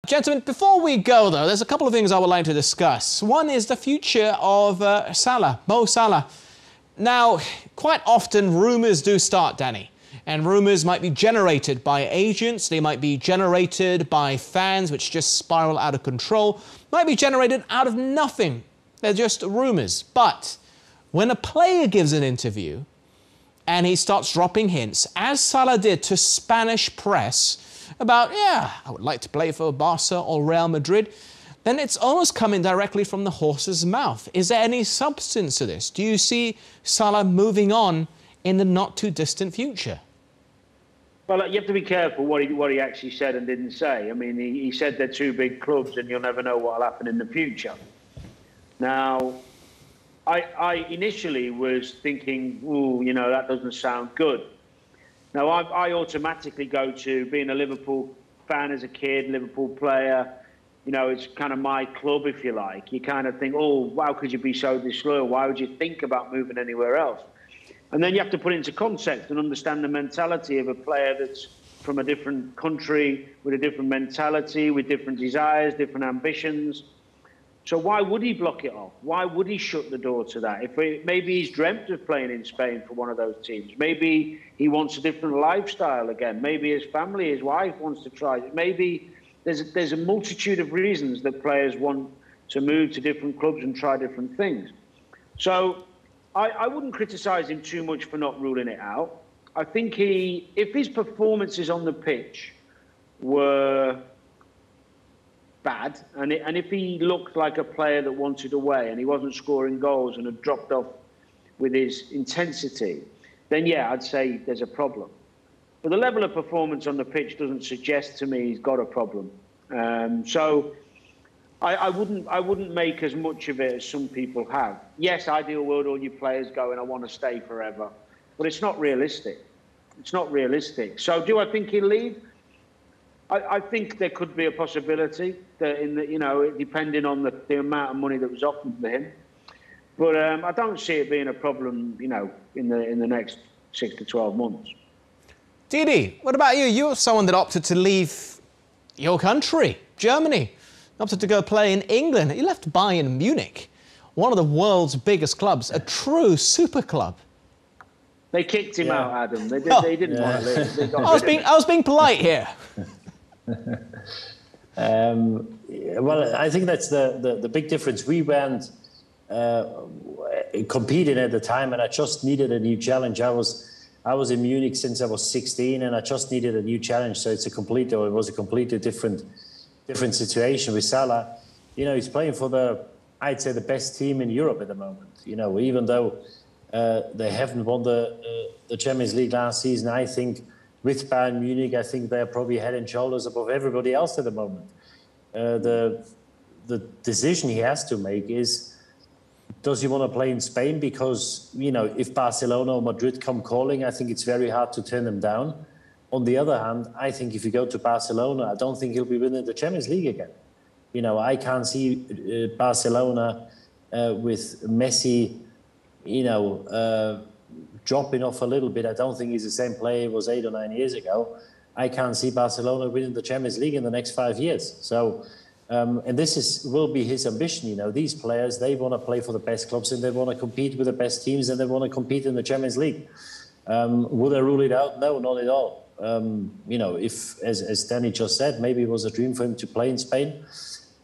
Gentlemen, before we go, though, there's a couple of things I would like to discuss. One is the future of Salah, Mo Salah. Now, quite often rumours do start, Danny, and rumours might be generated by agents, they might be generated by fans, which just spiral out of control, might be generated out of nothing. They're just rumours. But when a player gives an interview and he starts dropping hints, as Salah did to Spanish press, about, yeah, I would like to play for Barca or Real Madrid, then it's almost coming directly from the horse's mouth. Is there any substance to this? Do you see Salah moving on in the not-too-distant future? Well, you have to be careful what he actually said and didn't say. I mean, he said they're two big clubs and you'll never know what will happen in the future. Now, I initially was thinking, ooh, you know, that doesn't sound good. Now, I automatically go to being a Liverpool fan as a kid, Liverpool player. You know, it's kind of my club, if you like. You kind of think, oh, how could you be so disloyal? Why would you think about moving anywhere else? And then you have to put it into context and understand the mentality of a player that's from a different country, with a different mentality, with different desires, different ambitions. So why would he block it off? Why would he shut the door to that? Maybe he's dreamt of playing in Spain for one of those teams. Maybe he wants a different lifestyle again. Maybe his family, his wife wants to try it. Maybe there's a multitude of reasons that players want to move to different clubs and try different things. So I wouldn't criticise him too much for not ruling it out. I think if his performances on the pitch were bad, and if he looked like a player that wanted away and he wasn't scoring goals and had dropped off with his intensity, then yeah, I'd say there's a problem. But the level of performance on the pitch doesn't suggest to me he's got a problem. So I wouldn't make as much of it as some people have. Yes, ideal world, all you players going, I want to stay forever, but it's not realistic. It's not realistic. So do I think he'll leave? I think there could be a possibility that, depending on the amount of money that was offered for him. But I don't see it being a problem, in the next 6 to 12 months. Didi, what about you? You're someone that opted to leave your country, Germany, opted to go play in England. You left Bayern Munich, one of the world's biggest clubs, a true super club. They kicked him out, Adam. They didn't want to leave. I was being polite here. Well, I think that's the big difference. We weren't competing at the time, and I just needed a new challenge. I was in Munich since I was 16, and I just needed a new challenge. So it was a completely different situation with Salah. He's playing for I'd say the best team in Europe at the moment. Even though they haven't won the Champions League last season, I think with Bayern Munich, I think they're probably head and shoulders above everybody else at the moment. The decision he has to make is, does he want to play in Spain? Because, if Barcelona or Madrid come calling, I think it's very hard to turn them down. On the other hand, I think if you go to Barcelona, I don't think he'll be winning the Champions League again. I can't see Barcelona with Messi, dropping off a little bit. I don't think he's the same player he was 8 or 9 years ago. I can't see Barcelona winning the Champions League in the next 5 years. So, and this will be his ambition. These players, they want to play for the best clubs and they want to compete with the best teams and they want to compete in the Champions League. Would I rule it out? No, not at all. If, as Danny just said, maybe it was a dream for him to play in Spain.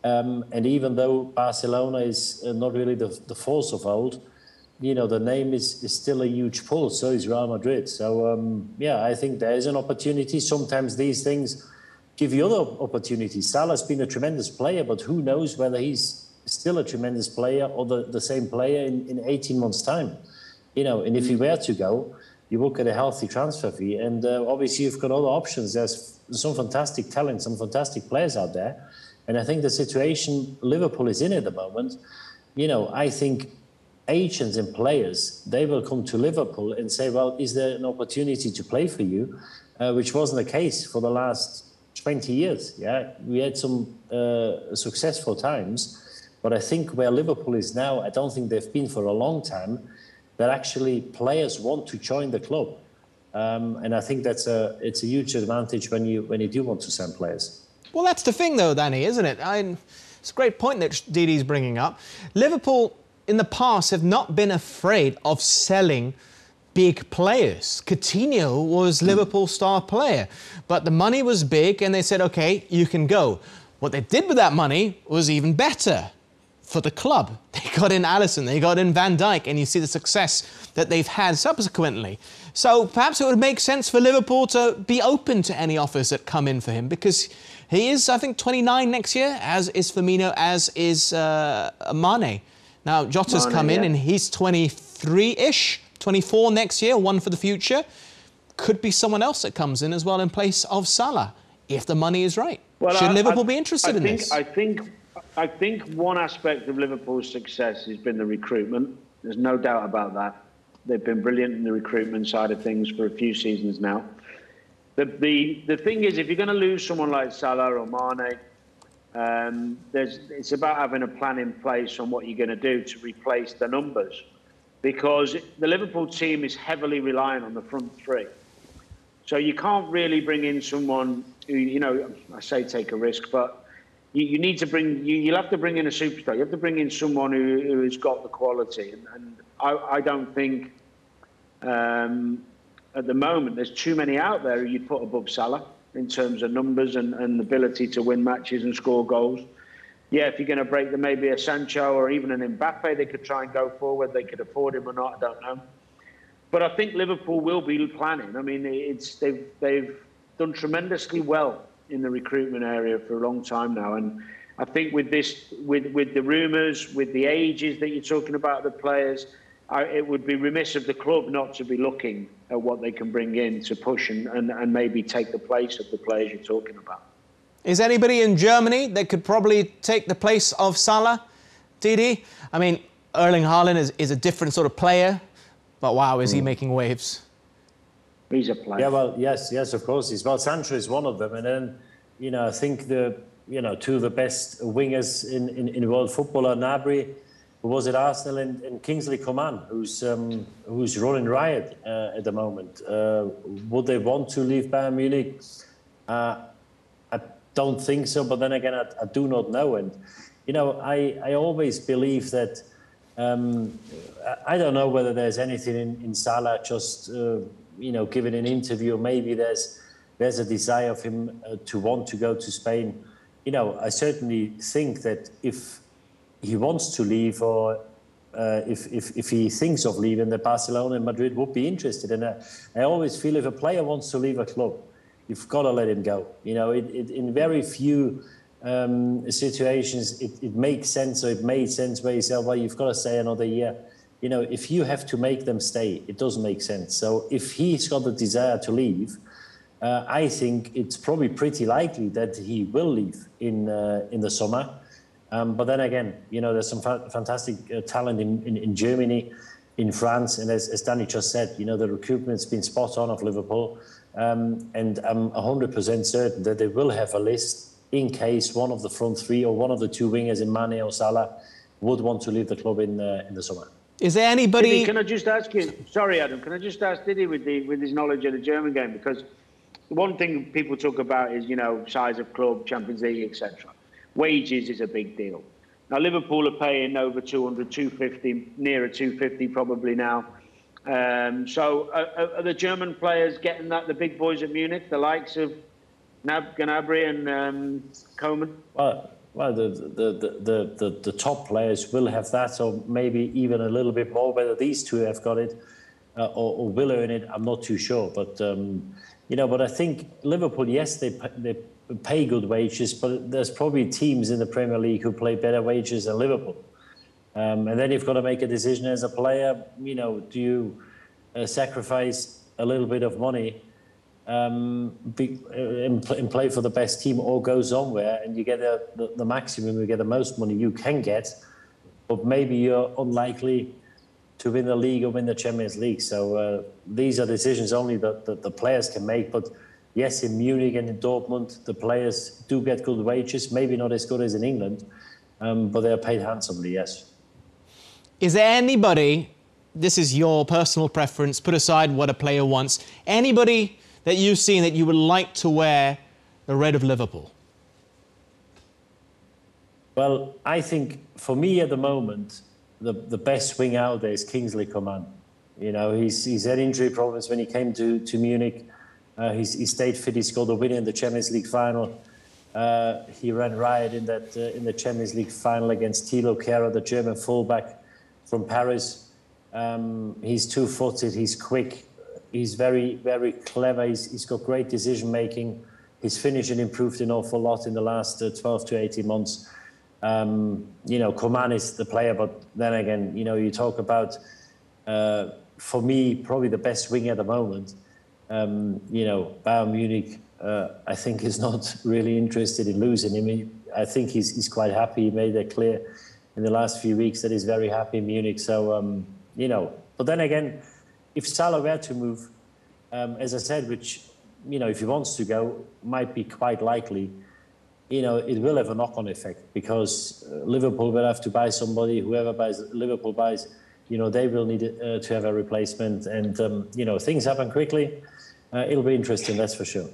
And even though Barcelona is not really the force of old, the name is still a huge pull. So is Real Madrid. So, I think there is an opportunity. Sometimes these things give you other opportunities. Salah's been a tremendous player, but who knows whether he's still a tremendous player or the same player in 18 months' time. And if he were to go, you look at a healthy transfer fee. And obviously you've got other options. There's some fantastic talent, some fantastic players out there. And I think the situation Liverpool is in at the moment, I think agents and players, they will come to Liverpool and say, well, is there an opportunity to play for you? Which wasn't the case for the last 20 years. Yeah, we had some successful times, but I think where Liverpool is now, I don't think they've been for a long time, that actually players want to join the club. And I think it's a huge advantage when you do want to sign players. Well, that's the thing, though, Danny, isn't it? It's a great point that Didi's bringing up. Liverpool, in the past, have not been afraid of selling big players. Coutinho was Liverpool's star player, but the money was big, and they said, OK, you can go. What they did with that money was even better for the club. They got in Alisson, they got in Van Dijk, and you see the success that they've had subsequently. So perhaps it would make sense for Liverpool to be open to any offers that come in for him, because he is, I think, 29 next year, as is Firmino, as is Mane. Now, Jota's come in, and he's 23-ish, 24 next year, one for the future. Could be someone else that comes in as well in place of Salah, if the money is right. Well, Should Liverpool be interested in this? I think one aspect of Liverpool's success has been the recruitment. There's no doubt about that. They've been brilliant in the recruitment side of things for a few seasons now. The thing is, if you're going to lose someone like Salah or Mane, it's about having a plan in place on what you're going to do to replace the numbers. Because the Liverpool team is heavily reliant on the front three. So you can't really bring in someone who, you know, I say take a risk, but you need to you'll have to bring in a superstar. You have to bring in someone who has got the quality. And I don't think at the moment there's too many out there who you'd put above Salah in terms of numbers and ability to win matches and score goals. Yeah, if you're going to break them, maybe a Sancho or even an Mbappe, they could try and go forward. They could afford him or not, I don't know. But I think Liverpool will be planning. I mean, they've done tremendously well in the recruitment area for a long time now. And I think with the rumours, with the ages that you're talking about the players, it would be remiss of the club not to be looking at what they can bring in to push and maybe take the place of the players you're talking about. Is anybody in Germany that could probably take the place of Salah, Didi? I mean, Erling Haaland is a different sort of player, but wow, is he making waves? He's a player. Yeah, well, yes, of course. Well, Sancho is one of them. And then, you know, I think two of the best wingers in world football are Gnabry, who was at Arsenal, and Kingsley Coman, who's running riot at the moment. Would they want to leave Bayern Munich? I don't think so, but then again, I do not know. And, you know, I always believe that, I don't know whether there's anything in Salah just, you know, giving an interview. Maybe there's a desire of him to want to go to Spain. You know, I certainly think that if he wants to leave, or if he thinks of leaving, that Barcelona and Madrid would be interested. And I always feel if a player wants to leave a club, you've got to let him go. You know, in very few situations, it makes sense, or it made sense where you say, well, you've got to stay another year. You know, if you have to make them stay, it doesn't make sense. So if he's got the desire to leave, I think it's probably pretty likely that he will leave in the summer. But then again, you know, there's some fantastic talent in Germany, in France, and as Danny just said, you know, the recruitment's been spot on of Liverpool. And I'm 100% certain that they will have a list in case one of the front three or one of the two wingers in Mane or Salah would want to leave the club in the summer. Is there anybody? Didi, can I just ask you? Sorry, Adam. Can I just ask Didi with his knowledge of the German game, because one thing people talk about is, you know, size of club, Champions League, etc. Wages is a big deal. Now Liverpool are paying over 200, 250, nearer 250 probably now. So are the German players getting that? The big boys at Munich, the likes of Gnabry and Coman? Well, the top players will have that, or maybe even a little bit more. Whether these two have got it or will earn it, I'm not too sure. But you know, but I think Liverpool, yes, they pay good wages, but there's probably teams in the Premier League who play better wages than Liverpool. And then you've got to make a decision as a player. You know, do you sacrifice a little bit of money and play for the best team, or go somewhere and you get the maximum, you get the most money you can get, but maybe you're unlikely to win the league or win the Champions League. So these are decisions only that the players can make. But yes, in Munich and in Dortmund, the players do get good wages, maybe not as good as in England, but they're paid handsomely, yes. Is there anybody, this is your personal preference, put aside what a player wants, anybody that you've seen that you would like to wear the red of Liverpool? Well, I think for me at the moment, the best wing out there is Kingsley Coman. You know, he's had injury problems when he came to Munich. He stayed fit. He scored a winner in the Champions League final. He ran riot in the Champions League final against Thilo Kehrer, the German fullback from Paris. He's two-footed. He's quick. He's very, very clever. He's got great decision making. His finishing improved an awful lot in the last 12 to 18 months. You know, Coman is the player, but then again, you know, you talk about, for me, probably the best wing at the moment. You know, Bayern Munich, I think, is not really interested in losing him. I think he's quite happy. He made that clear in the last few weeks that he's very happy in Munich. So, you know, but then again, if Salah were to move, as I said, which, you know, if he wants to go, might be quite likely, you know, it will have a knock-on effect because Liverpool will have to buy somebody. Whoever Liverpool buys, you know, they will need to have a replacement. And, you know, things happen quickly. It'll be interesting, that's for sure.